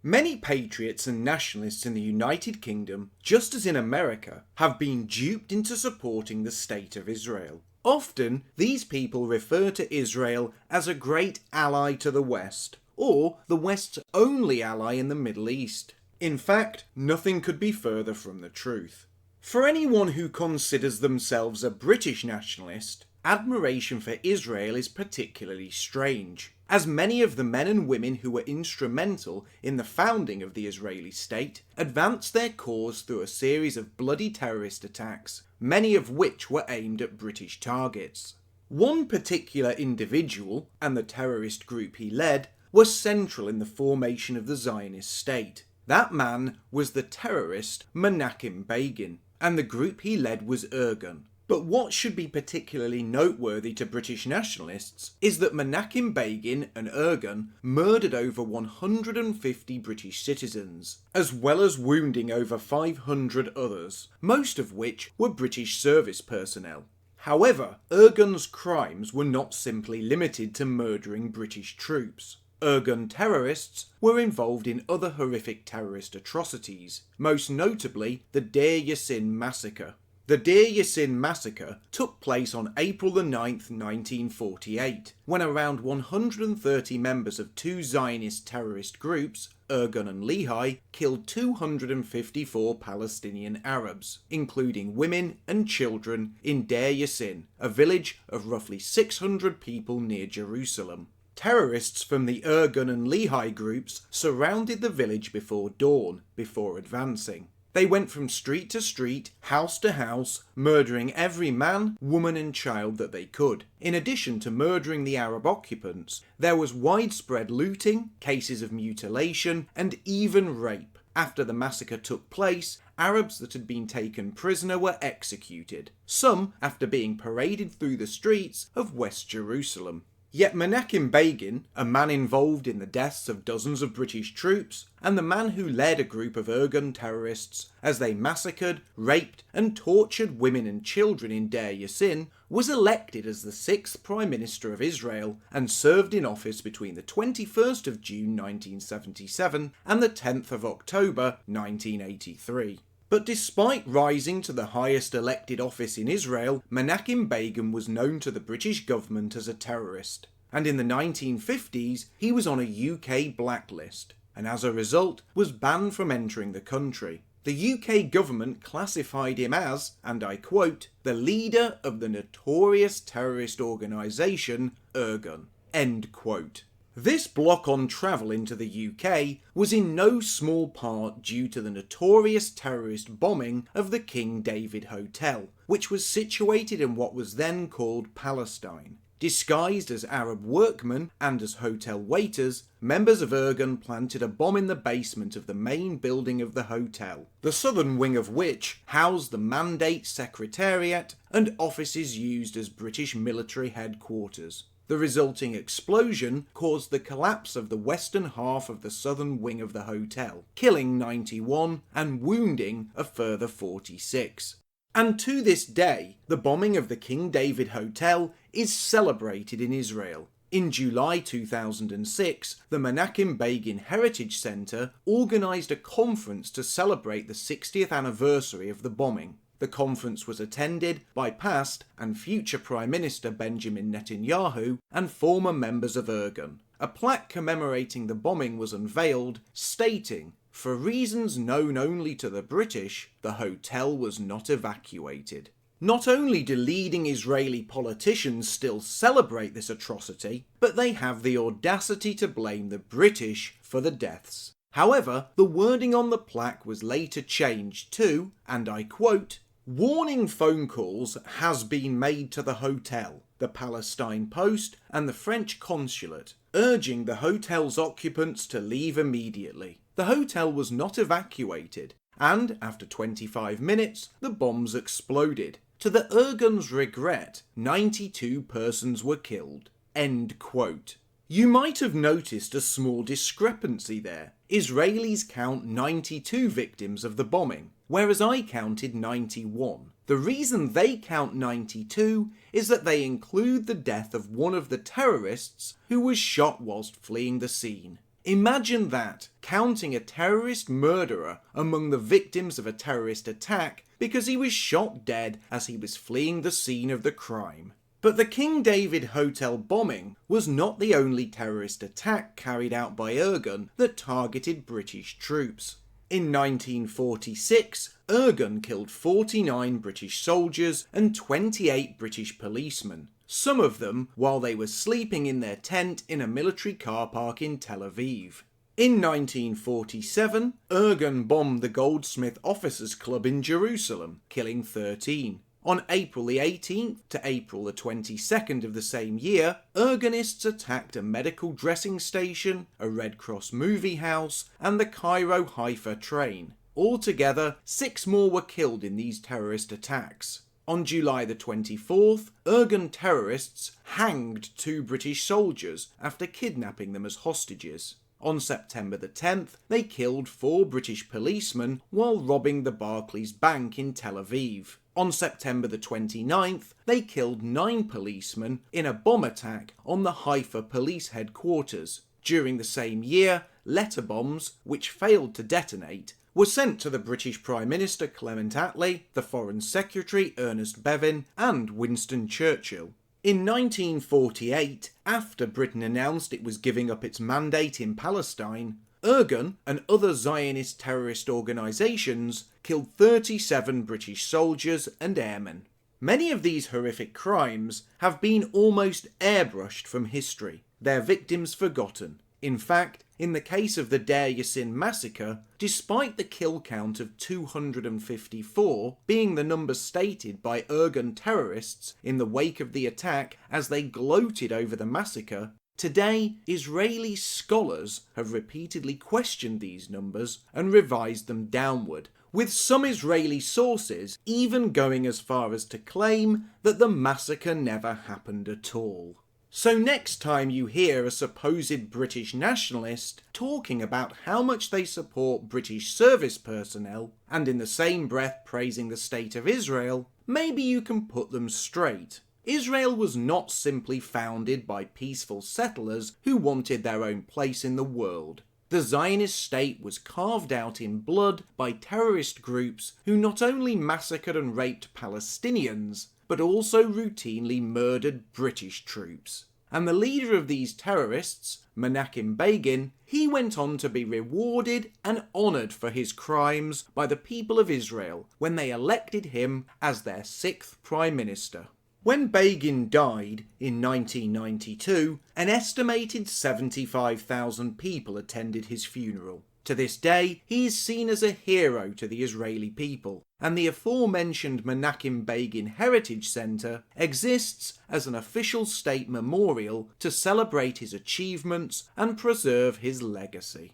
Many patriots and nationalists in the United Kingdom, just as in America, have been duped into supporting the State of Israel. Often, these people refer to Israel as a great ally to the West, or the West's only ally in the Middle East. In fact, nothing could be further from the truth. For anyone who considers themselves a British nationalist, admiration for Israel is particularly strange, as many of the men and women who were instrumental in the founding of the Israeli state advanced their cause through a series of bloody terrorist attacks, many of which were aimed at British targets. One particular individual, and the terrorist group he led, was central in the formation of the Zionist state. That man was the terrorist Menachem Begin, and the group he led was Irgun. But what should be particularly noteworthy to British nationalists is that Menachem Begin and Irgun murdered over 150 British citizens, as well as wounding over 500 others, most of which were British service personnel. However, Irgun's crimes were not simply limited to murdering British troops. Irgun terrorists were involved in other horrific terrorist atrocities, most notably the Deir Yassin massacre. The Deir Yassin massacre took place on April 9, 1948, when around 130 members of two Zionist terrorist groups, Irgun and Lehi, killed 254 Palestinian Arabs, including women and children, in Deir Yassin, a village of roughly 600 people near Jerusalem. Terrorists from the Irgun and Lehi groups surrounded the village before dawn, before advancing. They went from street to street, house to house, murdering every man, woman and child that they could. In addition to murdering the Arab occupants, there was widespread looting, cases of mutilation, and even rape. After the massacre took place, Arabs that had been taken prisoner were executed, some after being paraded through the streets of West Jerusalem. Yet Menachem Begin, a man involved in the deaths of dozens of British troops, and the man who led a group of Irgun terrorists as they massacred, raped and tortured women and children in Deir Yassin, was elected as the 6th Prime Minister of Israel and served in office between the 21st of June 1977 and the 10th of October 1983. But despite rising to the highest elected office in Israel, Menachem Begin was known to the British government as a terrorist, and in the 1950s he was on a UK blacklist, and as a result was banned from entering the country. The UK government classified him as, and I quote, the leader of the notorious terrorist organisation Irgun, end quote. This block on travel into the UK was in no small part due to the notorious terrorist bombing of the King David Hotel, which was situated in what was then called Palestine. Disguised as Arab workmen and as hotel waiters, members of Irgun planted a bomb in the basement of the main building of the hotel, the southern wing of which housed the Mandate Secretariat and offices used as British military headquarters. The resulting explosion caused the collapse of the western half of the southern wing of the hotel, killing 91 and wounding a further 46. And to this day, the bombing of the King David Hotel is celebrated in Israel. In July 2006, the Menachem Begin Heritage Centre organised a conference to celebrate the 60th anniversary of the bombing. The conference was attended by past and future Prime Minister Benjamin Netanyahu and former members of Irgun. A plaque commemorating the bombing was unveiled, stating, "For reasons known only to the British, the hotel was not evacuated." Not only do leading Israeli politicians still celebrate this atrocity, but they have the audacity to blame the British for the deaths. However, the wording on the plaque was later changed to, and I quote, "Warning phone calls has been made to the hotel, the Palestine Post and the French consulate, urging the hotel's occupants to leave immediately. The hotel was not evacuated, and after 25 minutes, the bombs exploded. To the Irgun's regret, 92 persons were killed." End quote. You might have noticed a small discrepancy there. Israelis count 92 victims of the bombing, whereas I counted 91. The reason they count 92 is that they include the death of one of the terrorists who was shot whilst fleeing the scene. Imagine that, counting a terrorist murderer among the victims of a terrorist attack because he was shot dead as he was fleeing the scene of the crime. But the King David Hotel bombing was not the only terrorist attack carried out by Irgun that targeted British troops. In 1946, Irgun killed 49 British soldiers and 28 British policemen, some of them while they were sleeping in their tent in a military car park in Tel Aviv. In 1947, Irgun bombed the Goldsmith Officers Club in Jerusalem, killing 13. On April the 18th to April the 22nd of the same year, Irgunists attacked a medical dressing station, a Red Cross movie house, and the Cairo-Haifa train. Altogether, 6 more were killed in these terrorist attacks. On July the 24th, Irgun terrorists hanged 2 British soldiers after kidnapping them as hostages. On September the 10th, they killed 4 British policemen while robbing the Barclays Bank in Tel Aviv. On September the 29th, they killed 9 policemen in a bomb attack on the Haifa police headquarters. During the same year, letter bombs, which failed to detonate, were sent to the British Prime Minister Clement Attlee, the Foreign Secretary Ernest Bevin, and Winston Churchill. In 1948, after Britain announced it was giving up its mandate in Palestine, Irgun and other Zionist terrorist organisations killed 37 British soldiers and airmen. Many of these horrific crimes have been almost airbrushed from history, their victims forgotten. In fact, in the case of the Deir Yassin massacre, despite the kill count of 254 being the number stated by Irgun terrorists in the wake of the attack as they gloated over the massacre, today Israeli scholars have repeatedly questioned these numbers and revised them downward, with some Israeli sources even going as far as to claim that the massacre never happened at all. So next time you hear a supposed British nationalist talking about how much they support British service personnel, and in the same breath praising the state of Israel, maybe you can put them straight. Israel was not simply founded by peaceful settlers who wanted their own place in the world. The Zionist state was carved out in blood by terrorist groups who not only massacred and raped Palestinians, but also routinely murdered British troops. And the leader of these terrorists, Menachem Begin, he went on to be rewarded and honoured for his crimes by the people of Israel when they elected him as their 6th Prime Minister. When Begin died in 1992, an estimated 75,000 people attended his funeral. To this day, he is seen as a hero to the Israeli people, and the aforementioned Menachem Begin Heritage Centre exists as an official state memorial to celebrate his achievements and preserve his legacy.